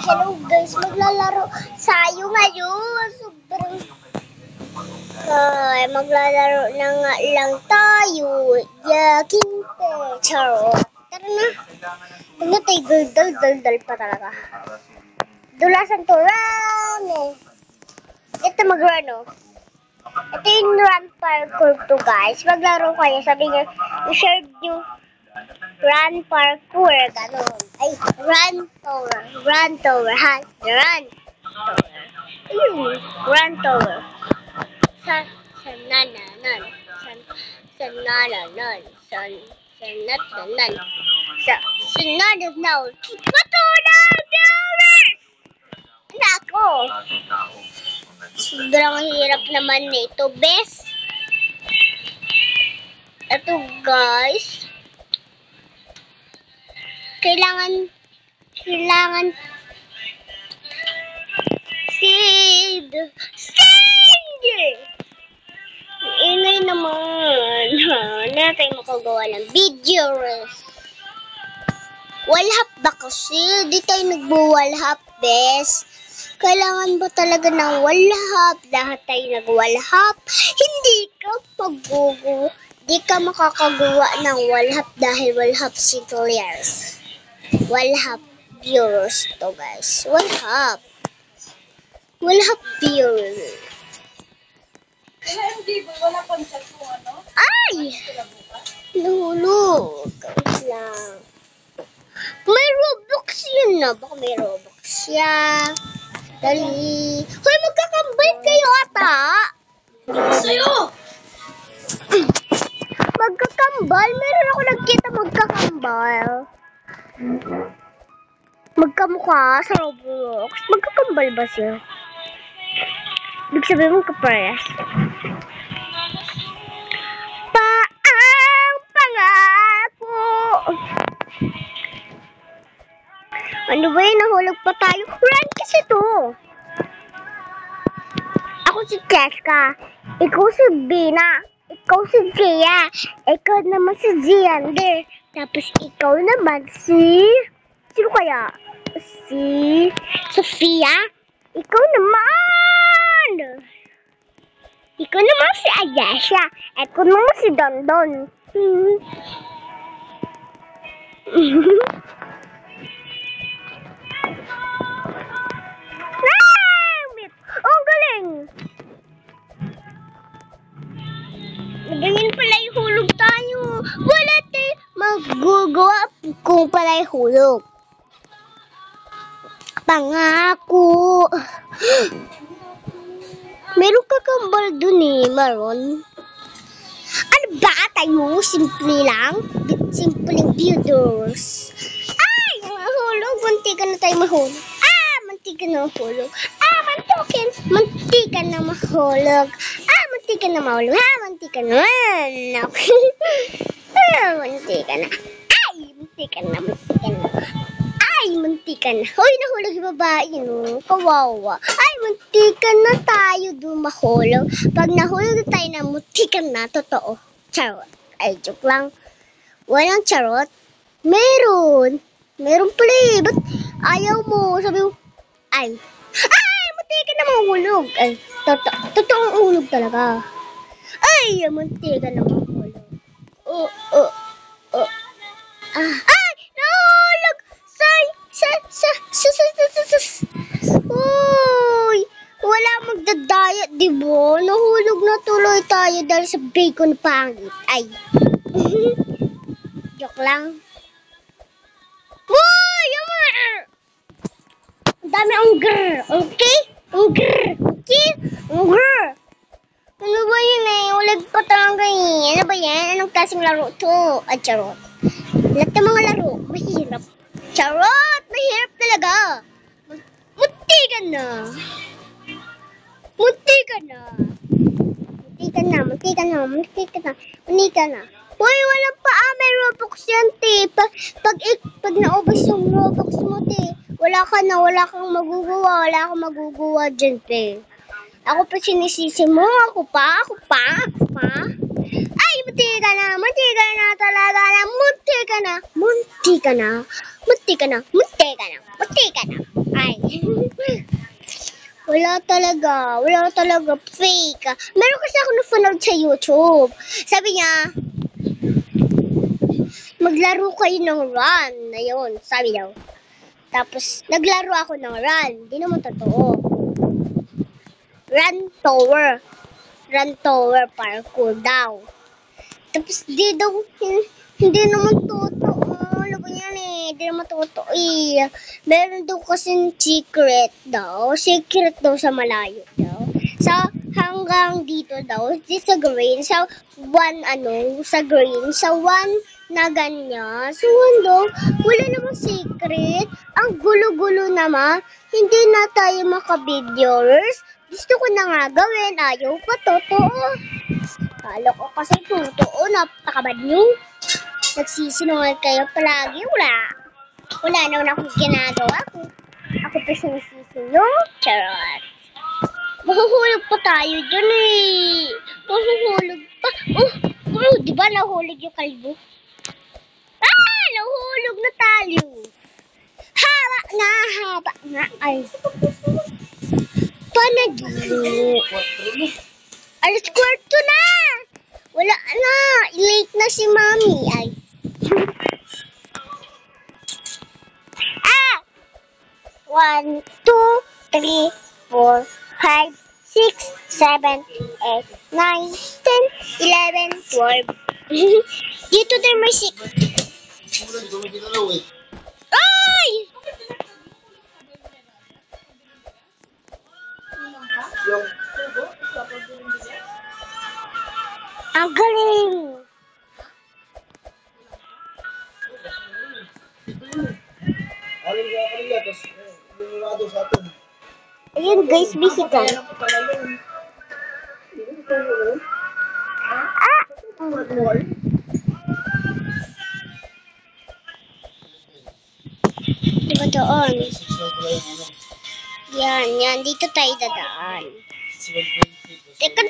Hello guys, maglalaro tayo ngayon. Sobrang maglalaro na nga lang tayo. Yaking charot. Tara na. Ano tayo, dal pa talaga. Dulasan to, run eh. Ito mag-run oh. Ito yung run parkour to guys. Maglaro kayo. Sabi niya, i-share yung run parkour. Ganon. Ay, run tower. Run tower. Ha? Run tower. Ayun. Run tower. Sa nananan. Sa nananan. Sa nananan. Sa nananan. Patunaw! Nako! Sobrang hirap naman nito, bes. Ito, guys. Kailangan seed. Ingay naman. Hindi tayo makagawa ng video. Walhap ba kasi? Di tayo nagbuwalhap, bes. Kailangan ba talaga ng walhap? Lahat tayo nagwalhap. Di ka makakagawa ng walhap dahil walhap si players. Walhap viewers to guys. Walhap viewers. Wala pang chat kung ano? Ay! Nahulog. Lang. May Roblox yun na. Baka may Roblox yan. Dali. Hoy, magkakambay kayo ata. Sa'yo! Magkakambal? Meron ako nagkita magkakambal. Magkamukha sa Roblox. Magkakambal ba siya? Ibig sabihin magkaparehas. Paang pangako. Ano ba yun? Nahulog pa tayo. Run kasi to. Ako si Cheska. Ikaw si Bina. Ikaw si Gia. Ikaw naman si Giander. Tapos ikaw naman si... Sino kaya? Si Sofia. Ikaw naman. Ikaw naman si Ayesha. Ikaw naman si Dondon. Oh, galing! Ganyan pala yung hulog tayo. Wala tayo magagawa kung pala yung hulog. Pangako. Meron kakambal dun eh, Maron. Ano ba tayo? Simple lang. Simpleng viewers. Ay! Mahulog. Mantika na tayo mahulog. Mantika na mahulog. Mantika na mahulog. Mantika na mahulog. Mantika na. Mantika na. Ay! Mantika na. Ay! Mantika na. Hoy, nahulog yung babae, no? Kawawa. Ay! Mantika na tayo dumahulog. Pag nahulog tayo na mantika na, totoo. Charot. Ay, joke lang. Walang charot. Meron pala eh. Ba't ayaw mo? Sabi mo, ay, muntika na mahulog. Ay, totoong hulog talaga. Ay, muntika na mahulog. Ay, nahulog! Uy, wala magdadayat, diba? Nahulog na tuloy tayo dahil sa bacon pangit. Ay. Joke lang. Uy, ang dami ang grrr, okay? Ang grrr, okay? Ang grrr. Ano ba yun eh? Ulag pa talaga eh. Ano ba yan? Anong klaseng laro to? Ay, charot. Lahat ng mga laro, mahirap. Charot! Mahirap talaga. Muntika na. Uy, walang pa may Robux yan, te. Pag naubos yung Robux mo, te, wala kang magugawa dyan, te. Ako pa sinisisi mo, ako pa. Ay, muntika na talaga na, muntika na. Ay, Wala talaga, fake. Meron kasi ako napanood sa YouTube. Sabi niya, maglaro kayo ng run. Ayun, sabi daw. Tapos, naglaro ako ng run. Hindi naman totoo. Run tower parkour daw. Tapos, hindi naman totoo. Ano ba yan eh? Hindi naman totoo eh. Meron daw kasing secret daw sa malayo daw. Sa hanggang dito daw, sa green, sa one na ganyan. So, wala namang secret. Ang gulo-gulo naman. Hindi na tayo maka-videos. Gusto ko na nga gawin. Ayaw pa, totoo. Kala ko kasi totoo. Napakabad nyo. Nagsisinungan kayo palagi. Wala naman akong ginagawa ko. Ako pa sinisisinong. Charot. Mahuhulog pa tayo dyan eh. Mahuhulog pa. Di ba nahulog yung kalbo? Nahulog na tayo. Haba nga. Ay. Panaginip. Alas 4 na. Wala na. Late na si Mami. Ay. 1, 2, 3, 4, 5, 6, 7, 8, 9, 10, 11, 12. Dito din may 6. Ay! Ang galing! Ayun guys, busy ka. Diba doon? Yan. Dito tayo dadaan. Teka,